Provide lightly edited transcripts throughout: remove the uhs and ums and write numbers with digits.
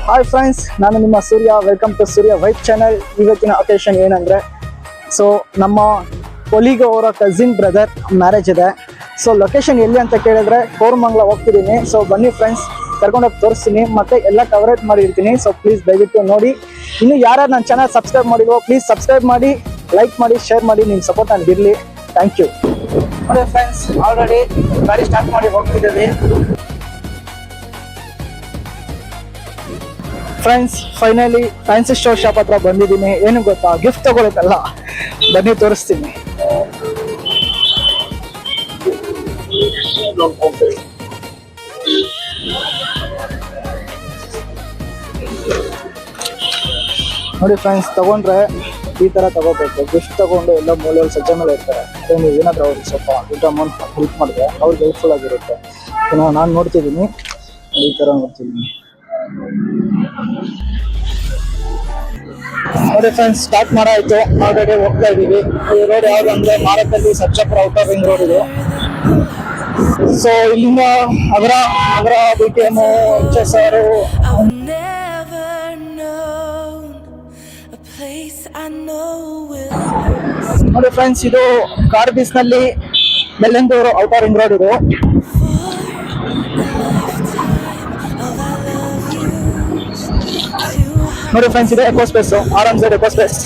Hi friends, ನಾನು ನಿಮ್ಮ Surya. Welcome to Surya vibe channel. ಇವತ್ತಿನ ಅಕೇಶನ್ ಏನಂದರೆ, ಸೊ ನಮ್ಮ ಕೊಲಿಗ ಅವರ ಕಸಿನ್ ಬ್ರದರ್ ಮ್ಯಾರೇಜ್ ಇದೆ. ಸೊ ಲೊಕೇಶನ್ ಎಲ್ಲಿ ಅಂತ ಕೇಳಿದ್ರೆ ಕೋರಮಂಗಲ ಹೋಗ್ತಿದ್ದೀನಿ. ಸೊ ಬನ್ನಿ ಫ್ರೆಂಡ್ಸ್, ಕರ್ಕೊಂಡೋಗಿ ತೋರಿಸ್ತೀನಿ, ಮತ್ತು ಎಲ್ಲ ಕವರೇಜ್ ಮಾಡಿರ್ತೀನಿ. ಸೊ ಪ್ಲೀಸ್ ದಯವಿಟ್ಟು ನೋಡಿ. ಇನ್ನು ಯಾರು ನನ್ನ ಚಾನಲ್ ಸಬ್ಸ್ಕ್ರೈಬ್ ಮಾಡಿಲ್ವೋ ಪ್ಲೀಸ್ ಸಬ್ಸ್ಕ್ರೈಬ್ ಮಾಡಿ, ಲೈಕ್ ಮಾಡಿ, ಶೇರ್ ಮಾಡಿ. ನಿಮ್ಮ ಸಪೋರ್ಟ್ ನನಗಿರಲಿ. Thank you. ನೋಡಿ ಫ್ರೆಂಡ್ಸ್, ಆಲ್ರೆಡಿ ಗಾಡಿ ಸ್ಟಾರ್ಟ್ ಮಾಡಿ ಹೋಗ್ತಿದ್ದೀವಿ. Friends, finally fancy store shop ಹತ್ರ ಬಂದಿದ್ದೀನಿ. ಏನು ಗೊತ್ತಾ, ಗಿಫ್ಟ್ ತಗೊಳ್ಳೋದಲ್ಲ, ಬನ್ನಿ ತೋರಿಸ್ತೀನಿ. ನೋಡಿ ಫ್ರೆಂಡ್ಸ್, ತಗೊಂಡ್ರೆ ಈ ಥರ ತಗೋಬೇಕು. ಗಿಫ್ಟ್ ತಗೊಂಡು ಎಲ್ಲ ಮೂಲೆಯಲ್ಲಿ ಸಜ್ಜೆ ಮೇಲೆ ಇರ್ತಾರೆ. ನೀವು ಏನಾದರೂ ಅವ್ರಿಗೆ ಸ್ವಲ್ಪ ದೊಡ್ಡ ಅಮೌಂಟ್ ಹೆಲ್ಪ್ ಮಾಡಿದ್ರೆ ಅವ್ರಿಗೆ ಹೆಲ್ಪ್ಫುಲ್ ಆಗಿರುತ್ತೆ. ನಾನು ನೋಡ್ತಿದ್ದೀನಿ, ಈ ಥರ ನೋಡ್ತಿದ್ದೀನಿ. ನೋಡಿ ಫ್ರೆಂಡ್ಸ್, ಸ್ಟಾರ್ಟ್ ಮಾಡಾಯ್ತು. ಆಲ್ರೆಡಿ ಹೋಗ್ತಾ ಇದ್ದೀವಿ. ಈ ರೋಡ್ ಯಾವುದು ಅಂದರೆ ಮಾರಕಲ್ಲಿ ಸರ್ಜಾಪುರ ಔಟರ್ ರಿಂಗ್ ರೋಡ್ ಇದು. ಸೊ ಇಲ್ಲಿಂದ ಅಗ್ರ BTM, HSR. ನೋಡಿ ಫ್ರೆಂಡ್ಸ್, ಇದು ಕಾರ್ ಬೀಸ್ನಲ್ಲಿ ಬೆಲ್ಲಂದೂರು ಔಟರ್ ರಿಂಗ್ ರೋಡ್ ಇದು. ನೋಡಿ ಫ್ರೆಂಡ್ಸ್, ಇದೆ ಎಕೋ ಸ್ಪೇಸ್, ಆರಾಮ್ ಸೈಡ್ ಎಕೋ ಸ್ಪೇಸ್.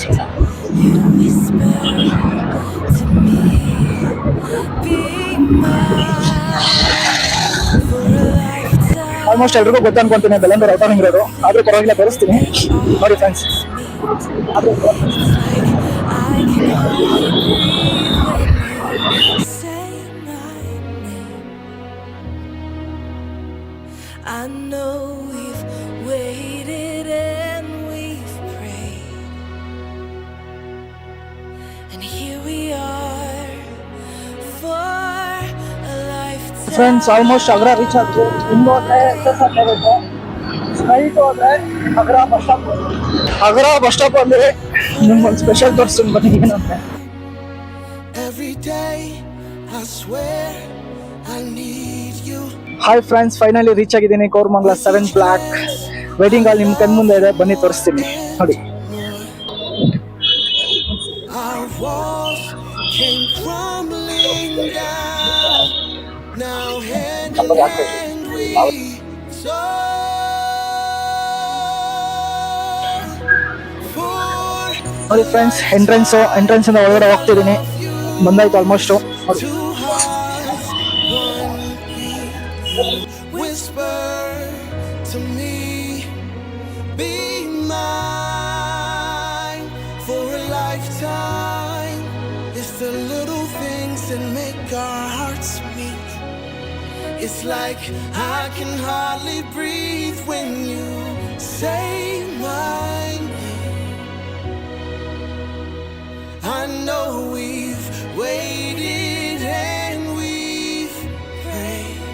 ಆಲ್ಮೋಸ್ಟ್ ಎಲ್ರಿಗೂ ಗೊತ್ತು ಅನ್ಕೊಂತೀನಿ ಬೆಲ್ಲಂದೂರು ಔಟರ್ ರಿಂಗ್ ರೋಡ್. ಆದ್ರೂ ಪರವಾಗಿಲ್ಲ, ತೋರಿಸ್ತೀನಿ ನೋಡಿ friends. I know we've waited and we've prayed, and here we are for a lifetime. Friends, almost ಅಗ್ರ ರೀಚ್ ಆದ್ರು. ಇನ್ನು ಹೋದ್ರೆ ಸ್ಟ್ರೈಟ್ ಹೋದ್ರೆ ಅಗ್ರ ಬಸ್ ಸ್ಟಾಪ್ ಅಲ್ಲಿ ನಿಮ್ಗೊಂದು ಸ್ಪೆಷಲ್ ತೋರಿಸ್ತೀನಿ, ಬನ್ನಿ ಏನಂತ. ಹಾಯ್ ಫ್ರೆಂಡ್ಸ್, ಫೈನಲಿ ರೀಚ್ ಆಗಿದ್ದೀನಿ ಕೋರಮಂಗಲ 7 ಬ್ಲಾಕ್. ವೇಟಿಂಗ್ ಹಾಲ್ ನಿಮ್ಮ ಕಣ್ ಮುಂದೆ ಇದೆ, ಬನ್ನಿ ತೋರಿಸ್ತೀನಿ ನೋಡಿ. ನೋಡಿ ಫ್ರೆಂಡ್ಸ್, ಎಂಟ್ರೆನ್ಸ್ ಇಂದ ಒಳಗಡೆ ಹೋಗ್ತಿದ್ದೀನಿ. ಬಂದಾಯ್ತು almost. It's like I can hardly breathe when you say my name. I know we've waited and we've prayed,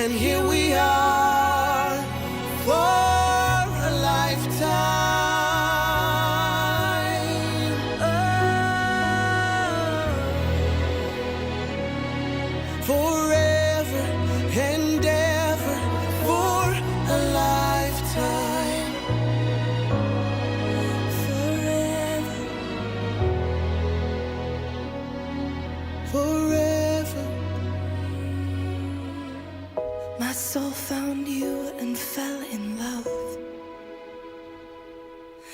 and here we are for a lifetime. Forever and ever, for a lifetime. Forever. My soul found you and fell